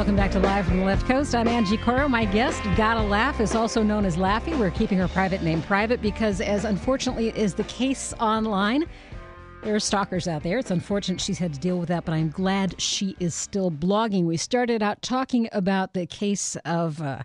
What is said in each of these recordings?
Welcome back to Live from the Left Coast. I'm Angie Coro. My guest, Gotta Laugh, is also known as Laffy. We're keeping her private name private because, as unfortunately is the case online, there are stalkers out there. It's unfortunate she's had to deal with that, but I'm glad she is still blogging. We started out talking about the case of a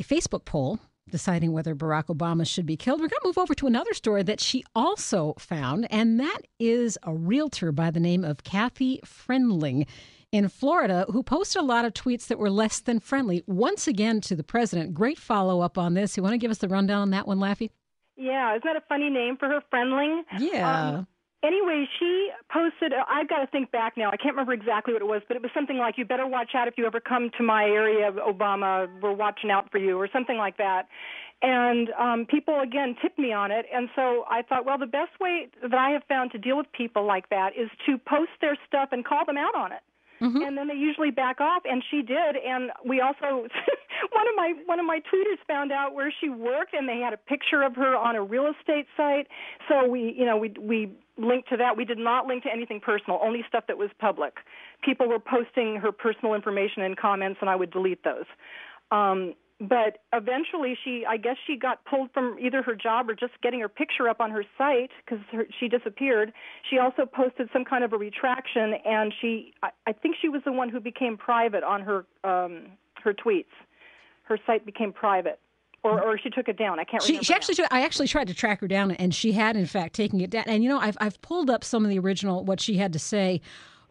Facebook poll deciding whether Barack Obama should be killed. We're going to move over to another story that she also found, and that is a realtor by the name of Kathy Friendling in Florida, who posted a lot of tweets that were less than friendly, once again to the president. Great follow-up on this. You want to give us the rundown on that one, Laffy? Yeah, isn't that a funny name for her, Friendling? Yeah. Anyway, she posted, I've got to think back now, I can't remember exactly what it was, but it was something like, you better watch out if you ever come to my area, Obama, we're watching out for you, or something like that. And people, again, tipped me on it, and so I thought, well, the best way that I have found to deal with people like that is to post their stuff and call them out on it. Mm-hmm. And then they usually back off, and she did. And we also, one of my tweeters found out where she worked, and they had a picture of her on a real estate site. So we linked to that. We did not link to anything personal, only stuff that was public. People were posting her personal information in comments, and I would delete those. But eventually, I guess she got pulled from either her job or just getting her picture up on her site because she disappeared. She also posted some kind of a retraction, and I think she was the one who became private on her tweets. Her site became private, or she took it down. I can't remember. I actually tried to track her down, and she had in fact taken it down. And I've pulled up some of the original what she had to say.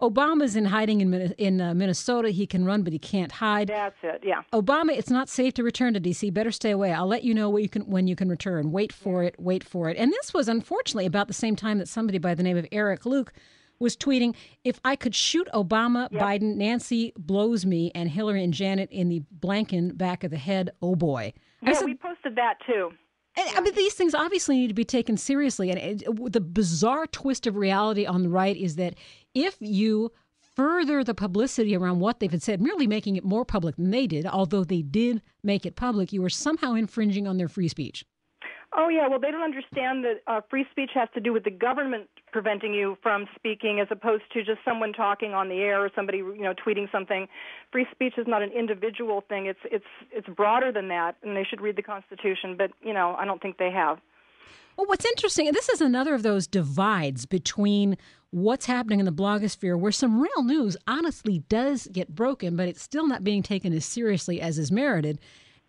Obama's in hiding in Minnesota. He can run, but he can't hide. That's it, yeah. Obama, it's not safe to return to D.C. Better stay away. I'll let you know when you can return. Wait for it. And this was, unfortunately, about the same time that somebody by the name of Eric Luke was tweeting, if I could shoot Obama, Biden, Nancy blows me, and Hillary and Janet in the blanken back of the head, oh boy. Yeah, we posted that, too. I mean, these things obviously need to be taken seriously. And the bizarre twist of reality on the right is that if you further the publicity around what they've said, merely making it more public than they did, although they did make it public, you are somehow infringing on their free speech. Oh, yeah. Well, they don't understand that free speech has to do with the government preventing you from speaking as opposed to just someone talking on the air or somebody, tweeting something. Free speech is not an individual thing. It's broader than that, and they should read the Constitution. But, I don't think they have. Well, what's interesting, and this is another of those divides between what's happening in the blogosphere where some real news honestly does get broken, but it's still not being taken as seriously as is merited,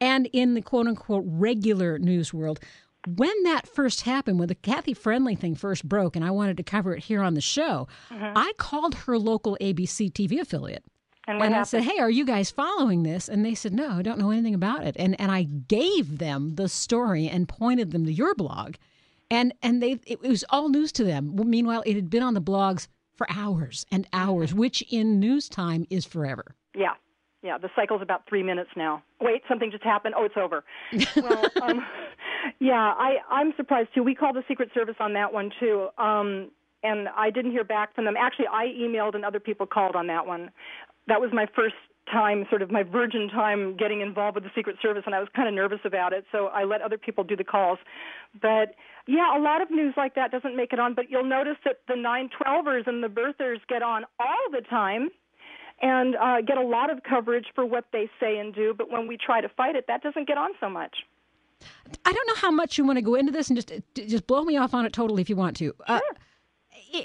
and in the quote-unquote regular news world. When that first happened, when the Kathy Friendly thing first broke, and I wanted to cover it here on the show, I called her local ABC TV affiliate. And I said, hey, are you guys following this? And they said, no, I don't know anything about it. And I gave them the story and pointed them to your blog. And it was all news to them. Meanwhile, it had been on the blogs for hours and hours, which in news time is forever. Yeah. Yeah, the cycle's about 3 minutes now. Wait, something just happened. Oh, it's over. Well, yeah, I'm surprised, too. We called the Secret Service on that one, too, and I didn't hear back from them. Actually, I emailed and other people called on that one. That was my first time, sort of my virgin time getting involved with the Secret Service, and I was kind of nervous about it, so I let other people do the calls. But, yeah, a lot of news like that doesn't make it on, but you'll notice that the 912ers and the birthers get on all the time and get a lot of coverage for what they say and do, but when we try to fight it, that doesn't get on so much. I don't know how much you want to go into this, and just blow me off on it totally if you want to. Sure.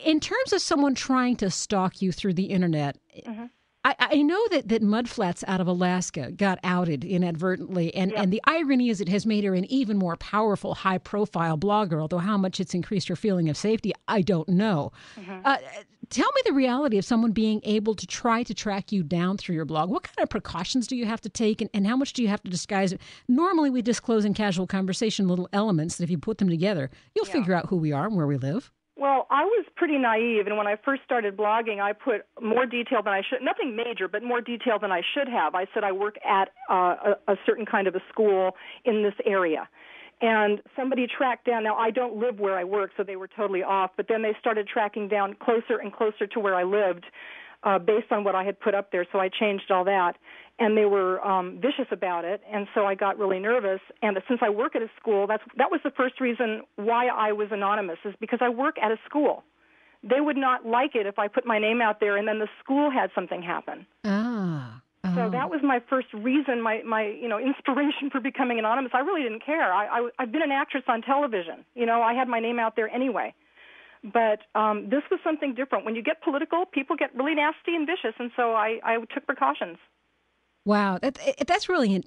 In terms of someone trying to stalk you through the internet, I know that Mudflats out of Alaska got outed inadvertently, and the irony is it has made her an even more powerful, high-profile blogger, although how much it's increased her feeling of safety, I don't know. Tell me the reality of someone being able to try to track you down through your blog. What kind of precautions do you have to take, and how much do you have to disguise it? Normally, we disclose in casual conversation little elements that if you put them together, you'll figure out who we are and where we live. Well, I was pretty naive, and when I first started blogging, I put more detail than I should. Nothing major, but more detail than I should have. I said I work at a certain kind of a school in this area. And somebody tracked down, now I don't live where I work, so they were totally off, but then they started tracking down closer and closer to where I lived based on what I had put up there, so I changed all that. And they were vicious about it, and so I got really nervous. And since I work at a school, that was the first reason why I was anonymous, is because I work at a school. They would not like it if I put my name out there and then the school had something happen. So that was my first reason, my inspiration for becoming anonymous. I really didn't care. I've been an actress on television. I had my name out there anyway. But this was something different. When you get political, people get really nasty and vicious, and so I took precautions. Wow, that's really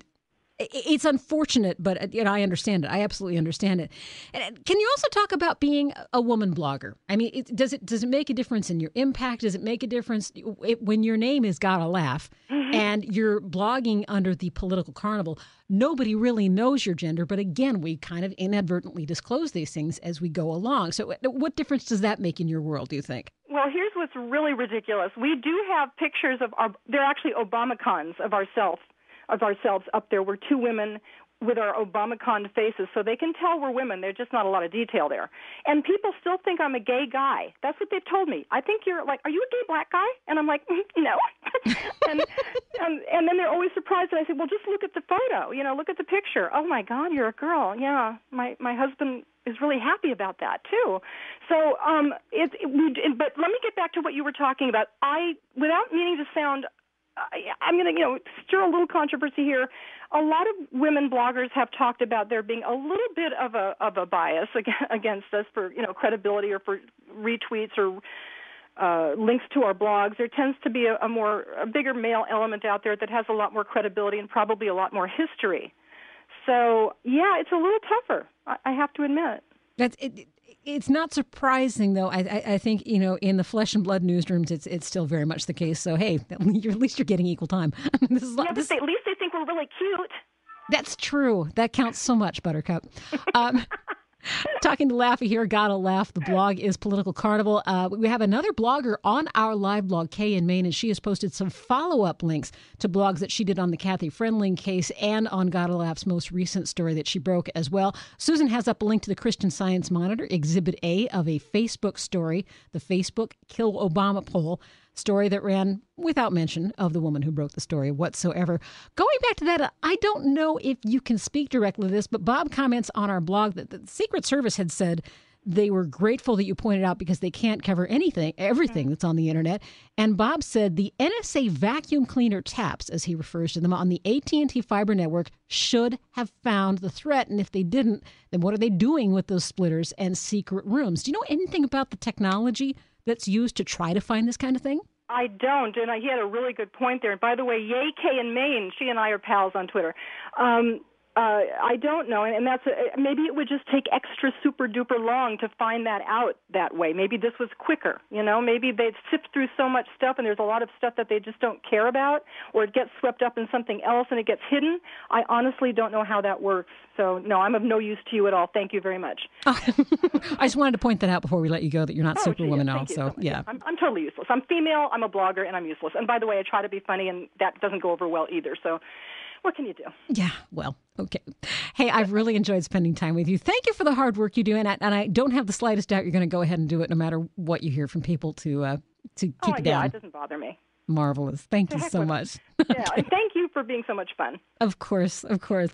it's unfortunate, but I understand it. I absolutely understand it. And can you also talk about being a woman blogger? I mean, does it make a difference in your impact? Does it make a difference when your name is Gotta Laugh and you're blogging under the Political Carnival? Nobody really knows your gender, but again, we kind of inadvertently disclose these things as we go along. So what difference does that make in your world, do you think? Well, here's what's really ridiculous. We do have pictures they're actually Obamacons of ourselves up there. We're two women with our Obamacon faces, so they can tell we're women. There's just not a lot of detail there. And people still think I'm a gay guy. That's what they've told me. I think you're like, are you a gay black guy? And I'm like, no. and then they're always surprised, and I say, well, just look at the photo. Look at the picture. Oh, my God, you're a girl. Yeah, my husband is really happy about that, too. So, but let me get back to what you were talking about. Without meaning to sound I'm going to, stir a little controversy here. A lot of women bloggers have talked about there being a little bit of a bias against us for, credibility or for retweets or links to our blogs. There tends to be a bigger male element out there that has a lot more credibility and probably a lot more history. So, yeah, it's a little tougher, I have to admit. It's not surprising, though. I think, in the flesh and blood newsrooms, it's still very much the case. So, hey, at least you're getting equal time. At least they think we're really cute. That's true. That counts so much, Buttercup. Talking to Laffy here, Gotta Laugh. The blog is Political Carnival. We have another blogger on our live blog, Kay in Maine, and she has posted some follow-up links to blogs that she did on the Kathy Friendling case and on Gotta Laugh's most recent story that she broke as well. Susan has up a link to the Christian Science Monitor, Exhibit A of a Facebook story, the Facebook Kill Obama poll, story that ran without mention of the woman who broke the story whatsoever. Going back to that, I don't know if you can speak directly to this, but Bob comments on our blog that the Secret Service had said they were grateful that you pointed out because they can't cover everything that's on the internet. And Bob said the NSA vacuum cleaner taps, as he refers to them, on the AT&T fiber network should have found the threat. And if they didn't, then what are they doing with those splitters and secret rooms? Do you know anything about the technology that's used to try to find this kind of thing? I don't, and he had a really good point there. And by the way, yay Kay in Maine, she and I are pals on Twitter. I don't know, and that's maybe it would just take extra super duper long to find that out that way. Maybe this was quicker, Maybe they'd sift through so much stuff, and there's a lot of stuff that they just don't care about, or it gets swept up in something else and it gets hidden. I honestly don't know how that works. So no, I'm of no use to you at all. Thank you very much. I just wanted to point that out before we let you go that you're not Superwoman at all. So yeah, I'm totally useless. I'm female. I'm a blogger, and I'm useless. And by the way, I try to be funny, and that doesn't go over well either. So. What can you do? Yeah, well, okay. Hey, I've really enjoyed spending time with you. Thank you for the hard work you do, and I don't have the slightest doubt you're going to go ahead and do it no matter what you hear from people to keep it down. Yeah, it doesn't bother me. Marvelous. Thank you so much. Yeah, and thank you for being so much fun. Of course.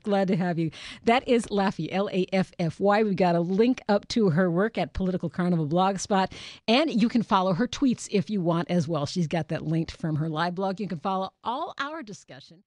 Glad to have you. That is Laffy, Laffy. We've got a link up to her work at Political Carnival Blogspot, and you can follow her tweets if you want as well. She's got that linked from her live blog. You can follow all our discussion.